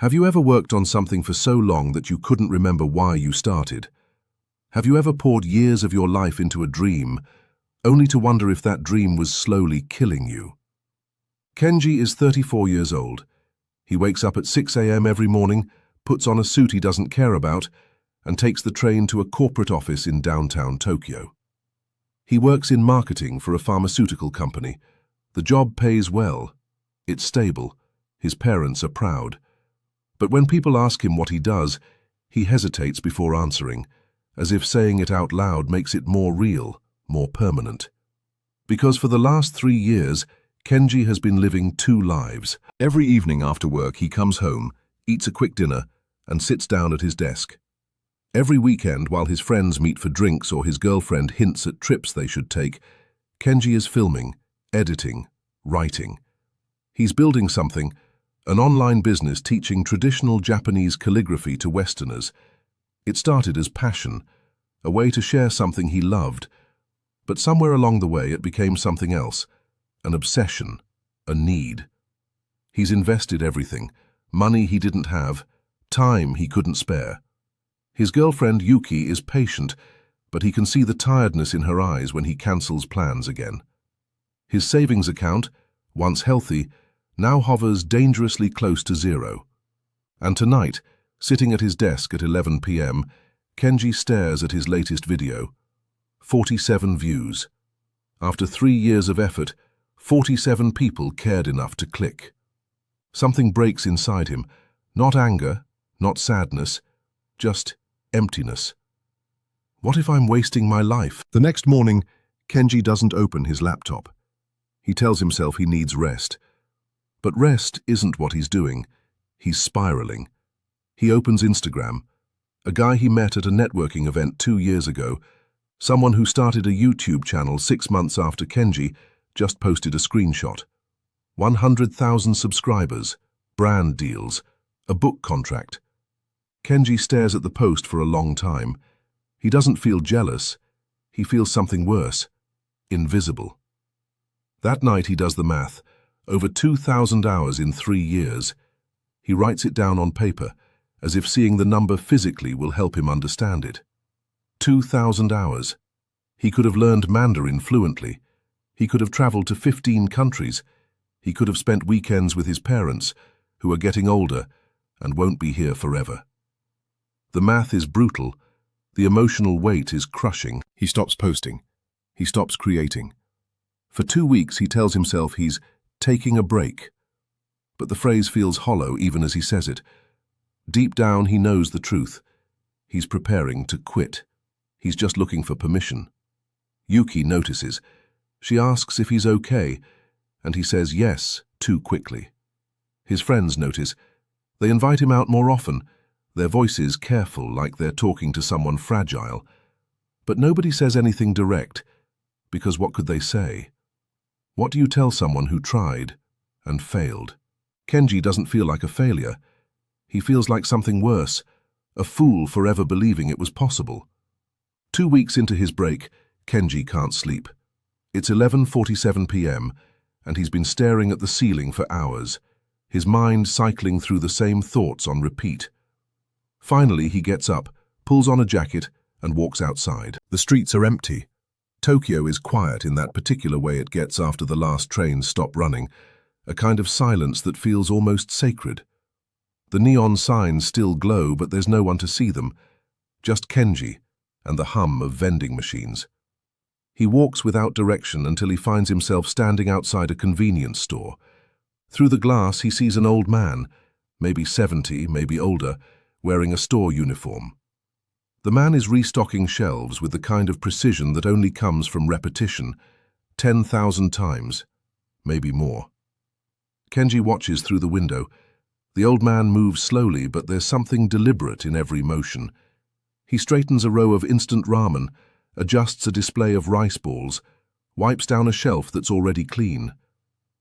Have you ever worked on something for so long that you couldn't remember why you started? Have you ever poured years of your life into a dream, only to wonder if that dream was slowly killing you? Kenji is 34 years old. He wakes up at 6 a.m. every morning, puts on a suit he doesn't care about, and takes the train to a corporate office in downtown Tokyo. He works in marketing for a pharmaceutical company. The job pays well. It's stable. His parents are proud. But when people ask him what he does, he hesitates before answering, as if saying it out loud makes it more real, more permanent. Because for the last 3 years, Kenji has been living 2 lives. Every evening after work, he comes home, eats a quick dinner, and sits down at his desk. Every weekend, while his friends meet for drinks or his girlfriend hints at trips they should take, Kenji is filming, editing, writing. He's building something, an online business teaching traditional Japanese calligraphy to Westerners. It started as passion, a way to share something he loved, but somewhere along the way it became something else, an obsession, a need. He's invested everything, money he didn't have, time he couldn't spare. His girlfriend Yuki is patient, but he can see the tiredness in her eyes when he cancels plans again. His savings account, once healthy, now hovers dangerously close to zero. And tonight, sitting at his desk at 11 p.m., Kenji stares at his latest video. 47 views. After 3 years of effort, 47 people cared enough to click. Something breaks inside him, not anger, not sadness, just emptiness. What if I'm wasting my life? The next morning, Kenji doesn't open his laptop. He tells himself he needs rest. But rest isn't what he's doing. He's spiraling. He opens Instagram. A guy he met at a networking event 2 years ago, someone who started a YouTube channel 6 months after Kenji, just posted a screenshot. 100,000 subscribers, brand deals, a book contract. Kenji stares at the post for a long time. He doesn't feel jealous. He feels something worse, invisible. That night he does the math. Over 2,000 hours in 3 years. He writes it down on paper, as if seeing the number physically will help him understand it. 2,000 hours. He could have learned Mandarin fluently. He could have traveled to 15 countries. He could have spent weekends with his parents, who are getting older and won't be here forever. The math is brutal. The emotional weight is crushing. He stops posting. He stops creating. For 2 weeks he tells himself he's taking a break. But the phrase feels hollow even as he says it. Deep down he knows the truth. He's preparing to quit. He's just looking for permission. Yuki notices. She asks if he's okay, and he says yes too quickly. His friends notice. They invite him out more often, their voices careful like they're talking to someone fragile. But nobody says anything direct, because what could they say? What do you tell someone who tried and failed? Kenji doesn't feel like a failure. He feels like something worse, a fool forever believing it was possible. 2 weeks into his break, Kenji can't sleep. It's 11:47 p.m., and he's been staring at the ceiling for hours, his mind cycling through the same thoughts on repeat. Finally, he gets up, pulls on a jacket, and walks outside. The streets are empty. Tokyo is quiet in that particular way it gets after the last trains stop running, a kind of silence that feels almost sacred. The neon signs still glow, but there's no one to see them, just Kenji and the hum of vending machines. He walks without direction until he finds himself standing outside a convenience store. Through the glass, he sees an old man, maybe 70, maybe older, wearing a store uniform. The man is restocking shelves with the kind of precision that only comes from repetition, 10,000 times, maybe more. Kenji watches through the window. The old man moves slowly, but there's something deliberate in every motion. He straightens a row of instant ramen, adjusts a display of rice balls, wipes down a shelf that's already clean.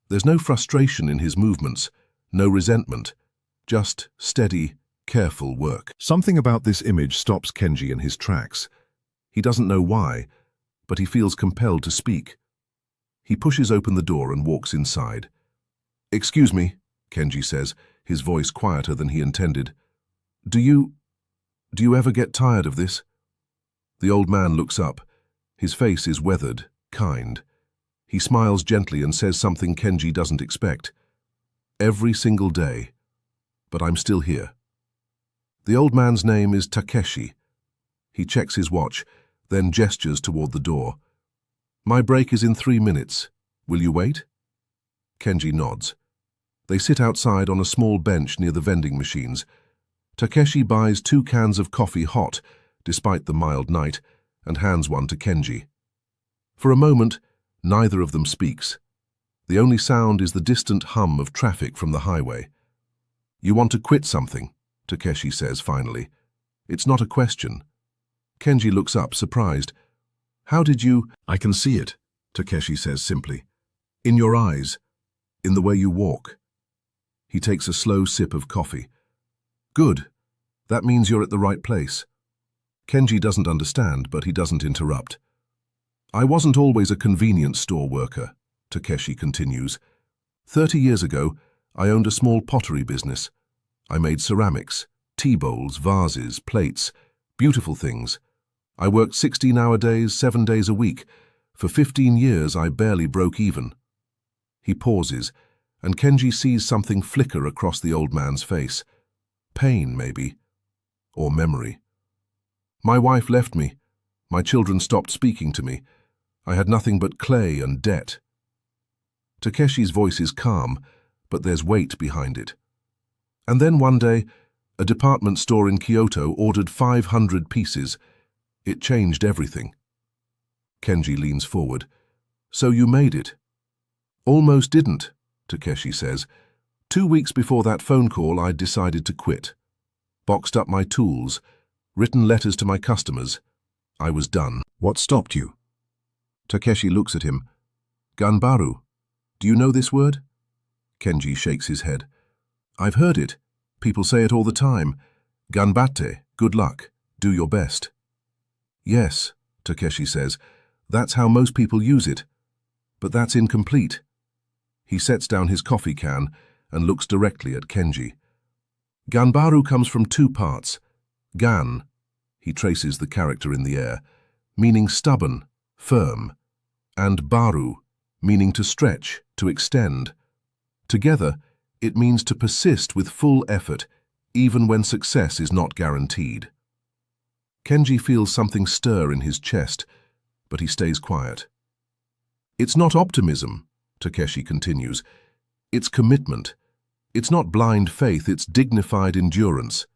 There's no frustration in his movements, no resentment, just steady, careful work. Something about this image stops Kenji in his tracks. He doesn't know why, but he feels compelled to speak. He pushes open the door and walks inside. "Excuse me," Kenji says, his voice quieter than he intended. Do you ever get tired of this? The old man looks up. His face is weathered, kind. He smiles gently and says something Kenji doesn't expect. Every single day. But I'm still here. The old man's name is Takeshi. He checks his watch, then gestures toward the door. My break is in 3 minutes. Will you wait? Kenji nods. They sit outside on a small bench near the vending machines. Takeshi buys 2 cans of coffee hot, despite the mild night, and hands one to Kenji. For a moment, neither of them speaks. The only sound is the distant hum of traffic from the highway. You want to quit something, Takeshi says finally. It's not a question. Kenji looks up, surprised. How did you— I can see it, Takeshi says simply. In your eyes, in the way you walk. He takes a slow sip of coffee. Good. That means you're at the right place. Kenji doesn't understand, but he doesn't interrupt. I wasn't always a convenience store worker, Takeshi continues. 30 years ago, I owned a small pottery business. I made ceramics, tea bowls, vases, plates, beautiful things. I worked 16-hour days, 7 days a week. For 15 years, I barely broke even. He pauses, and Kenji sees something flicker across the old man's face. Pain, maybe. Or memory. My wife left me. My children stopped speaking to me. I had nothing but clay and debt. Takeshi's voice is calm, but there's weight behind it. And then one day, a department store in Kyoto ordered 500 pieces. It changed everything. Kenji leans forward. So you made it? Almost didn't, Takeshi says. 2 weeks before that phone call, I'd decided to quit. Boxed up my tools, written letters to my customers. I was done. What stopped you? Takeshi looks at him. Ganbaru. Do you know this word? Kenji shakes his head. I've heard it. People say it all the time. Ganbatte, good luck. Do your best. Yes, Takeshi says. That's how most people use it. But that's incomplete. He sets down his coffee can and looks directly at Kenji. Ganbaru comes from 2 parts. Gan, he traces the character in the air, meaning stubborn, firm, and baru, meaning to stretch, to extend. Together, it means to persist with full effort, even when success is not guaranteed. Kenji feels something stir in his chest, but he stays quiet. It's not optimism, Takeshi continues. It's commitment. It's not blind faith, it's dignified endurance.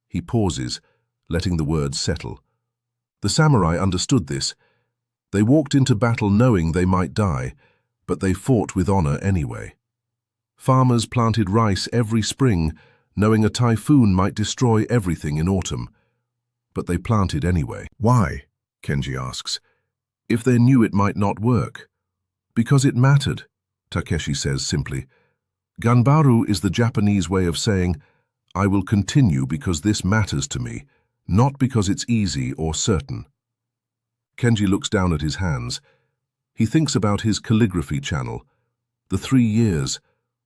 He pauses, letting the words settle. The samurai understood this. They walked into battle knowing they might die, but they fought with honor anyway. Farmers planted rice every spring, knowing a typhoon might destroy everything in autumn. But they planted anyway. Why? Kenji asks. If they knew it might not work. Because it mattered, Takeshi says simply. Ganbaru is the Japanese way of saying, I will continue because this matters to me, not because it's easy or certain. Kenji looks down at his hands. He thinks about his calligraphy channel, the 3 years,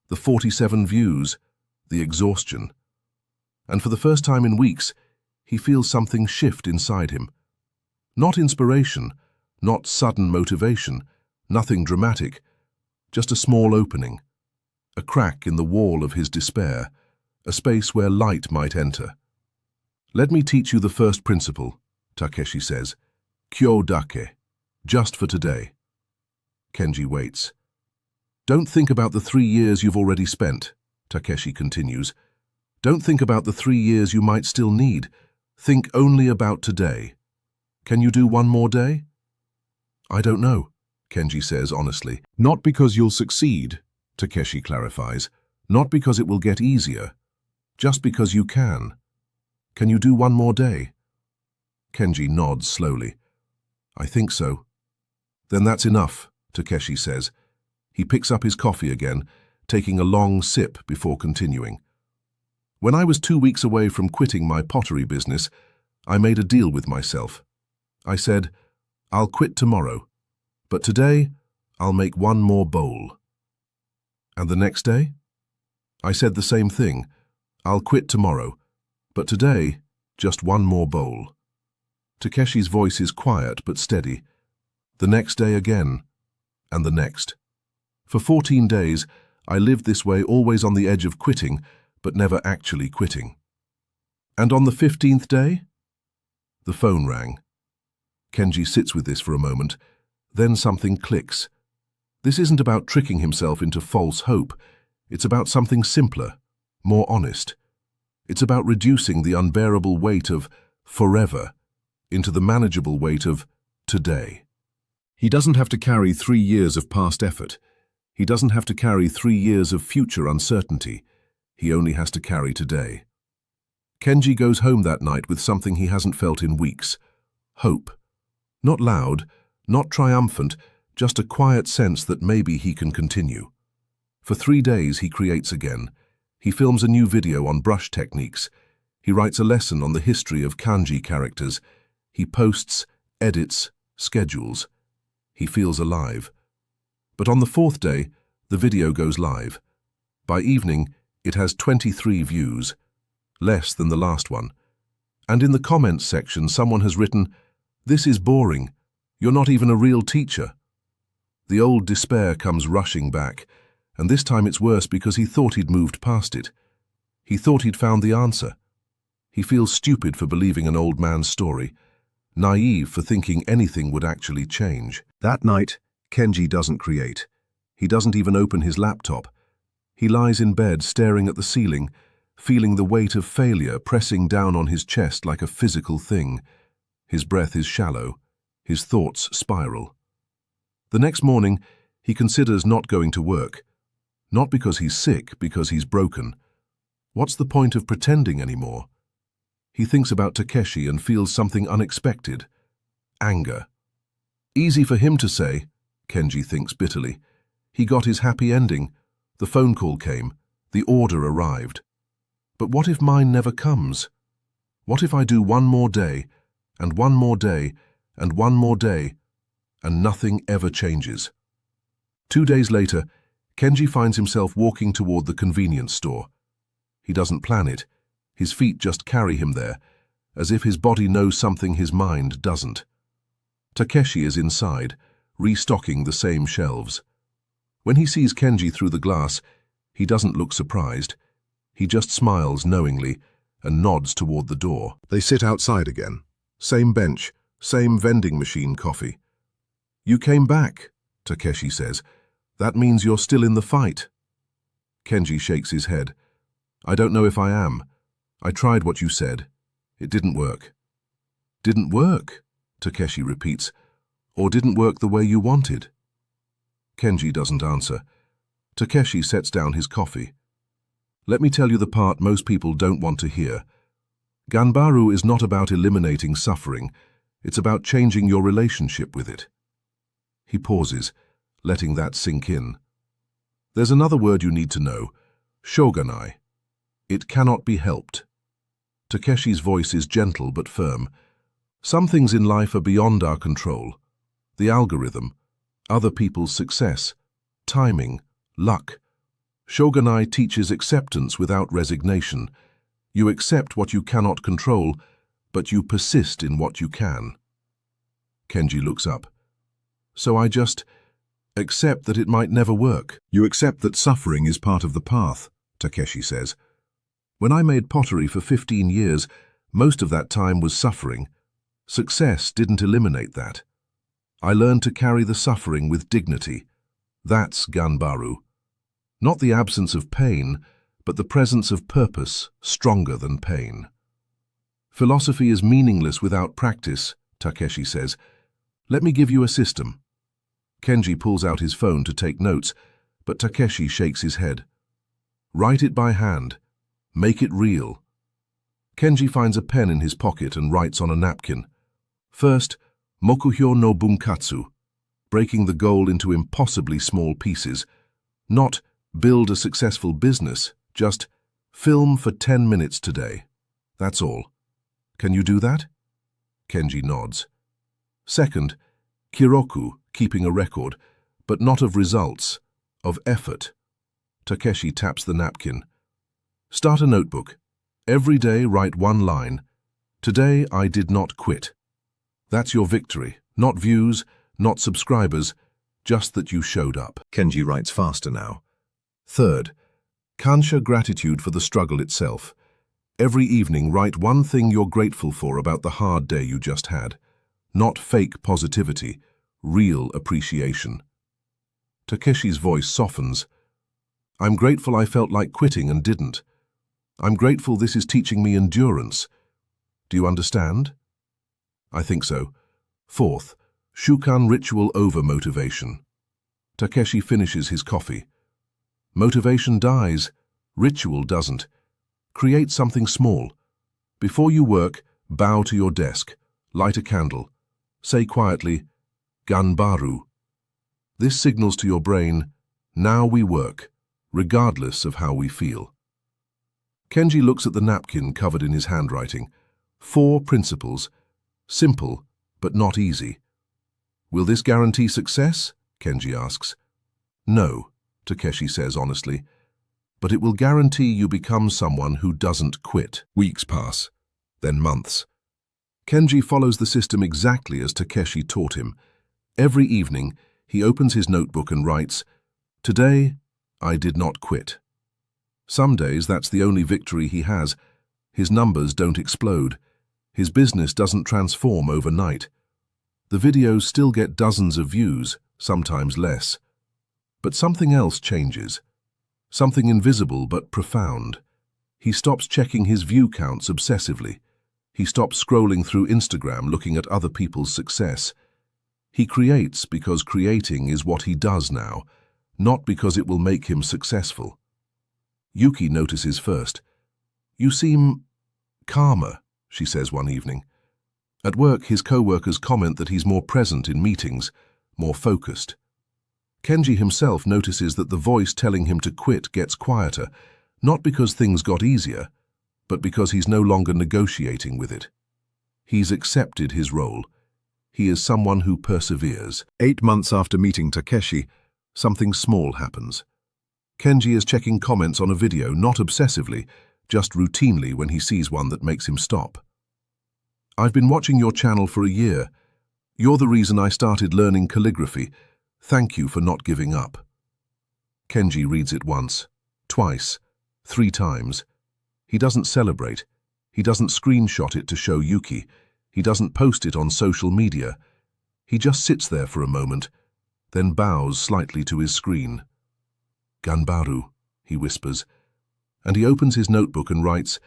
the 47 views, the exhaustion. And for the first time in weeks, he feels something shift inside him. Not inspiration, not sudden motivation, nothing dramatic, just a small opening, a crack in the wall of his despair, a space where light might enter. Let me teach you the first principle, Takeshi says. Kyou dake, just for today. Kenji waits. Don't think about the 3 years you've already spent, Takeshi continues. Don't think about the 3 years you might still need. Think only about today. Can you do one more day? I don't know, Kenji says honestly. Not because you'll succeed, Takeshi clarifies. Not because it will get easier. Just because you can. Can you do one more day? Kenji nods slowly. I think so. Then that's enough, Takeshi says. He picks up his coffee again, taking a long sip before continuing. When I was 2 weeks away from quitting my pottery business, I made a deal with myself. I said, I'll quit tomorrow, but today I'll make one more bowl. And the next day? I said the same thing. I'll quit tomorrow. But today, just one more bowl. Takeshi's voice is quiet but steady. The next day again, and the next. For 14 days, I lived this way, always on the edge of quitting, but never actually quitting. And on the 15th day, the phone rang. Kenji sits with this for a moment. Then something clicks. This isn't about tricking himself into false hope. It's about something simpler, more honest. It's about reducing the unbearable weight of forever into the manageable weight of today. He doesn't have to carry 3 years of past effort. He doesn't have to carry 3 years of future uncertainty. He only has to carry today. Kenji goes home that night with something he hasn't felt in weeks. Hope. Not loud, not triumphant, just a quiet sense that maybe he can continue. For 3 days he creates again. He films a new video on brush techniques. He writes a lesson on the history of kanji characters. He posts, edits, schedules. He feels alive. But on the 4th day, the video goes live. By evening, it has 23 views, less than the last one. And in the comments section, someone has written, "This is boring. You're not even a real teacher." The old despair comes rushing back, and this time it's worse because he thought he'd moved past it. He thought he'd found the answer. He feels stupid for believing an old man's story, naive for thinking anything would actually change. That night, Kenji doesn't create. He doesn't even open his laptop. He lies in bed staring at the ceiling, feeling the weight of failure pressing down on his chest like a physical thing. His breath is shallow. His thoughts spiral. The next morning, he considers not going to work. Not because he's sick, because he's broken. What's the point of pretending anymore? He thinks about Takeshi and feels something unexpected. Anger. Easy for him to say, Kenji thinks bitterly. He got his happy ending. The phone call came. The order arrived. But what if mine never comes? What if I do one more day, and one more day, and one more day, and nothing ever changes? 2 days later, Kenji finds himself walking toward the convenience store. He doesn't plan it. His feet just carry him there, as if his body knows something his mind doesn't. Takeshi is inside, restocking the same shelves. When he sees Kenji through the glass, he doesn't look surprised. He just smiles knowingly and nods toward the door. They sit outside again. Same bench, same vending machine coffee. "You came back," Takeshi says. "That means you're still in the fight." Kenji shakes his head. "I don't know if I am. I tried what you said. It didn't work." "Didn't work?" Takeshi repeats. "Or didn't work the way you wanted?" Kenji doesn't answer. Takeshi sets down his coffee. "Let me tell you the part most people don't want to hear. Ganbaru is not about eliminating suffering. It's about changing your relationship with it." He pauses, letting that sink in. "There's another word you need to know. Shogunai. It cannot be helped." Takeshi's voice is gentle but firm. "Some things in life are beyond our control. The algorithm, other people's success, timing, luck. Shogunai teaches acceptance without resignation. You accept what you cannot control, but you persist in what you can." Kenji looks up. "So I just accept that it might never work." "You accept that suffering is part of the path," Takeshi says. "When I made pottery for 15 years, most of that time was suffering. Success didn't eliminate that. I learned to carry the suffering with dignity. That's Ganbaru. Not the absence of pain, but the presence of purpose stronger than pain." "Philosophy is meaningless without practice," Takeshi says. "Let me give you a system." Kenji pulls out his phone to take notes, but Takeshi shakes his head. "Write it by hand. Make it real." Kenji finds a pen in his pocket and writes on a napkin. First, Mokuhyo no Bunkatsu, breaking the goal into impossibly small pieces. Not build a successful business, just film for 10 minutes today. That's all. Can you do that? Kenji nods. Second, Kiroku, keeping a record, but not of results, of effort. Takeshi taps the napkin. Start a notebook. Every day write one line. Today I did not quit. That's your victory. Not views, not subscribers, just that you showed up. Kenji writes faster now. Third, kansha, gratitude for the struggle itself. Every evening write one thing you're grateful for about the hard day you just had. Not fake positivity, real appreciation. Takeshi's voice softens. I'm grateful I felt like quitting and didn't. I'm grateful this is teaching me endurance. Do you understand? I think so. Fourth, Shukan ritual over motivation. Takeshi finishes his coffee. Motivation dies, ritual doesn't. Create something small. Before you work, bow to your desk, light a candle. Say quietly, Ganbaru. This signals to your brain, now we work, regardless of how we feel. Kenji looks at the napkin covered in his handwriting. 4 principles, simple but not easy. Will this guarantee success? Kenji asks. No, Takeshi says honestly, but it will guarantee you become someone who doesn't quit. Weeks pass, then months. Kenji follows the system exactly as Takeshi taught him. Every evening, he opens his notebook and writes, Today, I did not quit. Some days that's the only victory he has. His numbers don't explode. His business doesn't transform overnight. The videos still get dozens of views, sometimes less. But something else changes. Something invisible but profound. He stops checking his view counts obsessively. He stops scrolling through Instagram looking at other people's success. He creates because creating is what he does now, not because it will make him successful. Yuki notices first. You seem calmer, she says one evening. At work, his co-workers comment that he's more present in meetings, more focused. Kenji himself notices that the voice telling him to quit gets quieter, not because things got easier, but because he's no longer negotiating with it. He's accepted his role. He is someone who perseveres. 8 months after meeting Takeshi, something small happens. Kenji is checking comments on a video, not obsessively, just routinely when he sees one that makes him stop. I've been watching your channel for a year. You're the reason I started learning calligraphy. Thank you for not giving up. Kenji reads it once, twice, 3 times. He doesn't celebrate. He doesn't screenshot it to show Yuki. He doesn't post it on social media. He just sits there for a moment, then bows slightly to his screen. Ganbaru, he whispers, and he opens his notebook and writes,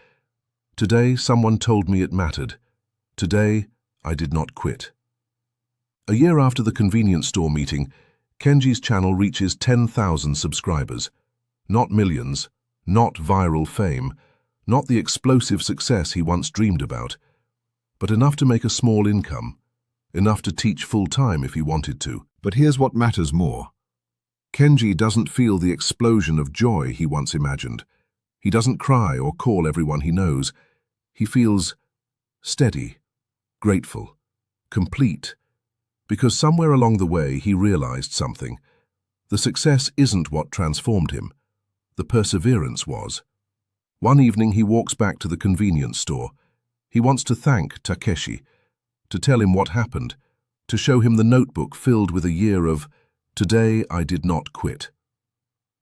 Today someone told me it mattered. Today I did not quit. A year after the convenience store meeting, Kenji's channel reaches 10,000 subscribers. Not millions, not viral fame, not the explosive success he once dreamed about, but enough to make a small income, enough to teach full-time if he wanted to. But here's what matters more. Kenji doesn't feel the explosion of joy he once imagined. He doesn't cry or call everyone he knows. He feels steady, grateful, complete, because somewhere along the way he realized something. The success isn't what transformed him. The perseverance was. One evening he walks back to the convenience store. He wants to thank Takeshi, to tell him what happened, to show him the notebook filled with a year of, Today I did not quit.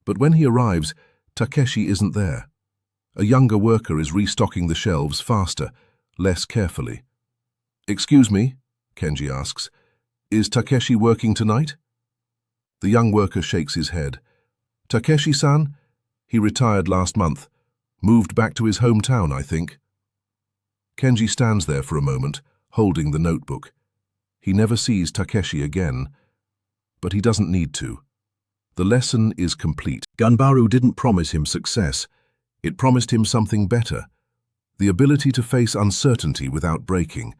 But when he arrives, Takeshi isn't there. A younger worker is restocking the shelves faster, less carefully. Excuse me, Kenji asks, is Takeshi working tonight? The young worker shakes his head. Takeshi-san? He retired last month. Moved back to his hometown, I think. Kenji stands there for a moment, holding the notebook. He never sees Takeshi again, but he doesn't need to. The lesson is complete. Ganbaru didn't promise him success. It promised him something better. The ability to face uncertainty without breaking,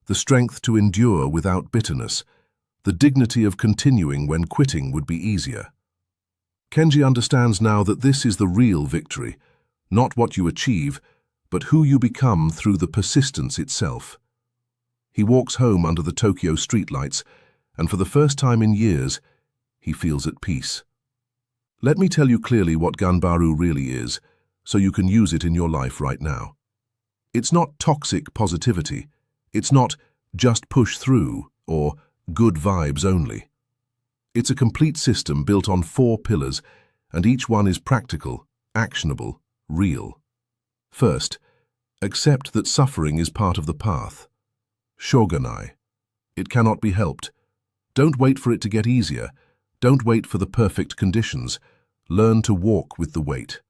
the strength to endure without bitterness, the dignity of continuing when quitting would be easier. Kenji understands now that this is the real victory, not what you achieve, but who you become through the persistence itself. He walks home under the Tokyo streetlights, and for the first time in years, he feels at peace. Let me tell you clearly what Ganbaru really is, so you can use it in your life right now. It's not toxic positivity. It's not just push through or good vibes only. It's a complete system built on 4 pillars, and each one is practical, actionable, real. First, accept that suffering is part of the path. Shogunai. It cannot be helped. Don't wait for it to get easier. Don't wait for the perfect conditions. Learn to walk with the weight.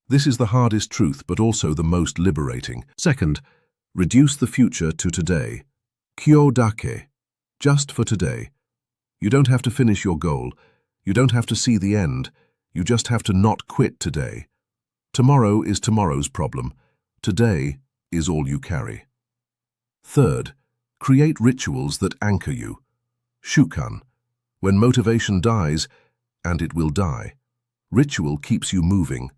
This is the hardest truth, but also the most liberating. Second, reduce the future to today. Kyou dake. Just for today. You don't have to finish your goal. You don't have to see the end. You just have to not quit today. Tomorrow is tomorrow's problem. Today is all you carry. Third, create rituals that anchor you. Shukan. When motivation dies, and it will die, ritual keeps you moving.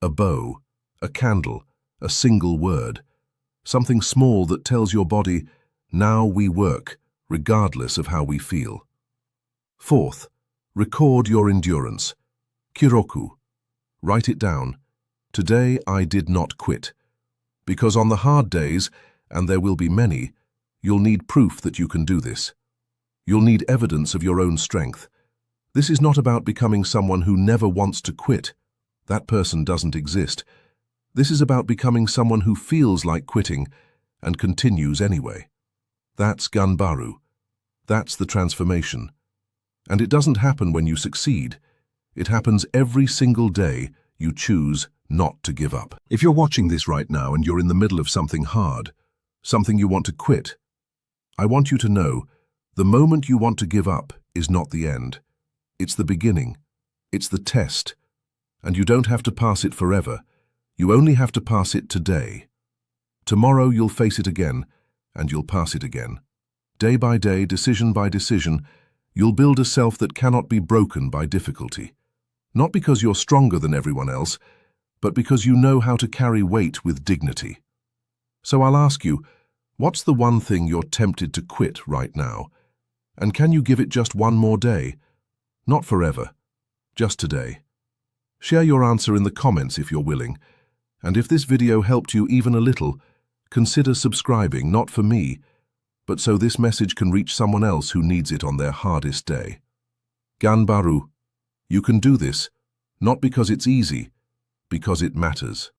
A bow, a candle, a single word. Something small that tells your body, now we work, regardless of how we feel. Fourth, record your endurance. Kiroku. Write it down. Today I did not quit. Because on the hard days, and there will be many, you'll need proof that you can do this. You'll need evidence of your own strength. This is not about becoming someone who never wants to quit. That person doesn't exist. This is about becoming someone who feels like quitting and continues anyway. That's Ganbaru. That's the transformation. And it doesn't happen when you succeed. It happens every single day you choose not to give up. If you're watching this right now and you're in the middle of something hard, something you want to quit, I want you to know the moment you want to give up is not the end. It's the beginning. It's the test. And you don't have to pass it forever. You only have to pass it today. Tomorrow you'll face it again, and you'll pass it again. Day by day, decision by decision, you'll build a self that cannot be broken by difficulty. Not because you're stronger than everyone else, but because you know how to carry weight with dignity. So I'll ask you, what's the one thing you're tempted to quit right now? And can you give it just one more day? Not forever, just today. Share your answer in the comments if you're willing. And if this video helped you even a little, consider subscribing, not for me, but so this message can reach someone else who needs it on their hardest day. Ganbaru. You can do this, not because it's easy, because it matters.